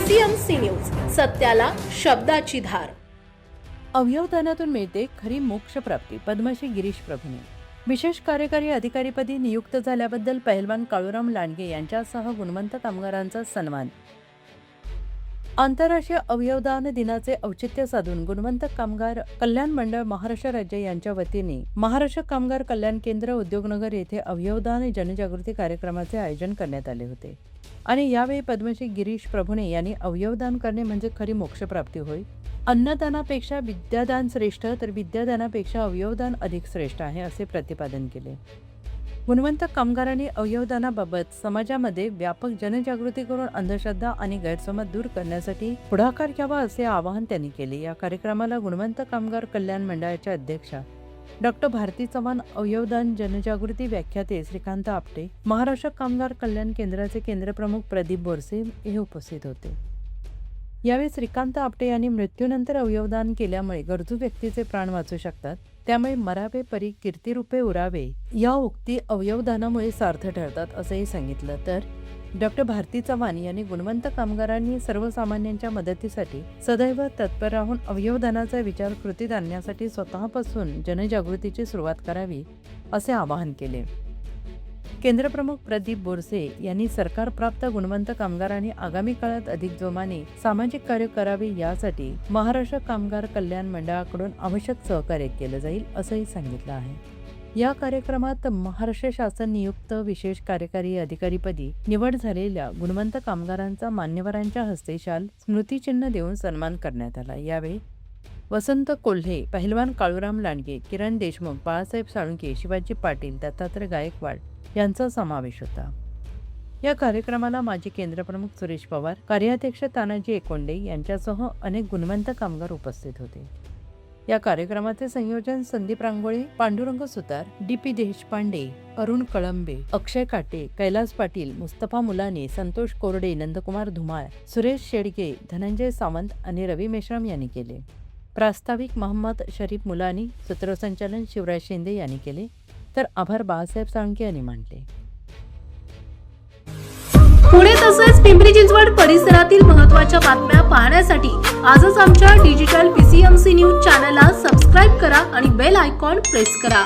PCMC news, सत्याला शब्दाची धार। अवयवदानातून मिळते खरी मोक्षप्राप्ती। पद्मश्री गिरीश प्रभूने विशेष कार्यकारी अधिकारीपदी नियुक्त झाल्याबद्दल पहिलवान काळूराम लांडगे यांच्यासह गुणवंत कामगारांचा सन्मान। आंतरराष्ट्रीय अवयवदान दिनाचे औचित्य साधून गुणवंत कामगार कल्याण मंडळ महाराष्ट्र राज्य यांच्या वतीने महाराष्ट्र कामगार कल्याण केंद्र उद्योगनगर येथे अवयवदान जनजागृती कार्यक्रमाचे आयोजन करण्यात आले होते आणि यावेळी पद्मश्री गिरीश प्रभूने यांनी अवयवदान करणे म्हणजे खरी मोक्षप्राप्ती होय। अन्नदानापेक्षा विद्यादान श्रेष्ठ तर विद्यादानापेक्षा अवयवदान अधिक श्रेष्ठ आहे असे प्रतिपादन केले। गुणवंत कामगारांनी अवयवदानाबाबत समाजामध्ये व्यापक जनजागृती करून अंधश्रद्धा आणि गैरसमज दूर करण्यासाठी पुढाकार घ्यावा असे आवाहन त्यांनी केले। या कार्यक्रमाला गुणवंत कामगार कल्याण मंडळाच्या अध्यक्षा डॉक्टर भारती चव्हाण, अवयवदान जनजागृती व्याख्याते श्रीकांत आपटे, महाराष्ट्र कामगार कल्याण केंद्राचे केंद्रप्रमुख प्रदीप बोरसे हे उपस्थित होते। यावेळी श्रीकांत आपटे यांनी मृत्यूनंतर अवयवदान केल्यामुळे गरजू व्यक्तीचे प्राण वाचू शकतात, त्यामुळे मरावे परी कीर्तिरूपे उरावे या उक्ती अवयवदानामुळे सार्थ ठरतात असंही सांगितलं। तर डॉक्टर भारती चव्हाण यांनी गुणवंत कामगारांनी सर्वसामान्यांच्या मदतीसाठी सदैव तत्पर राहून अवयवदानाचा विचार कृतीत आणण्यासाठी स्वतःपासून जनजागृतीची सुरुवात करावी असे आवाहन केले। केंद्रप्रमुख प्रदीप बोरसे यांनी सरकार प्राप्त गुणवंत कामगारांनी आगामी काळात अधिक जोमाने सामाजिक कार्य करावे यासाठी महाराष्ट्र कामगार कल्याण मंडळाकडून आवश्यक सहकार्य केले जाईल असंही सांगितलं आहे। या कार्यक्रमात महाराष्ट्र शासन नियुक्त विशेष कार्यकारी अधिकारीपदी निवड झालेल्या गुणवंत कामगारांचा मान्यवरांच्या हस्ते शाल स्मृतिचिन्ह देऊन सन्मान करण्यात आला। यावेळी वसंत कोल्हे, पहिलवान काळूराम लांडगे, किरण देशमुख, बाळासाहेब साळुंखे, शिवाजी पाटील, दत्तात्रय गायकवाड यांचा समावेश होता। या कार्यक्रमाला माजी केंद्रप्रमुख सुरेश पवार, कार्याध्यक्ष तानाजी एकोंडे यांच्यासह अनेक गुणवंत कामगार उपस्थित होते। या कार्यक्रमाचे संयोजन संदीप रांगोळे, पांडुरंग सुतार, DP देशपांडे, अरुण कळंबे, अक्षय काटे, कैलास पाटील, मुस्तफा मुलानी, संतोष कोरडे, नंदकुमार धुमाळ, सुरेश शेडगे, धनंजय सावंत आणि रवी मेश्राम यांनी केले। प्रास्ताविक मोहम्मद शरीफ मुलानी, सूत्रसंचालन शिवराज शिंदे यांनी केले, तर आभार बाळासाहेब साळुंखे यांनी मानले। पुणे तसेच पिंपरी चिंचवड परिसरातील महत्त्वाच्या बातम्या पाहण्यासाठी आजच आमच्या डिजिटल PCMC न्यूज चॅनलला सबस्क्राइब करा आणि बेल आयकॉन प्रेस करा।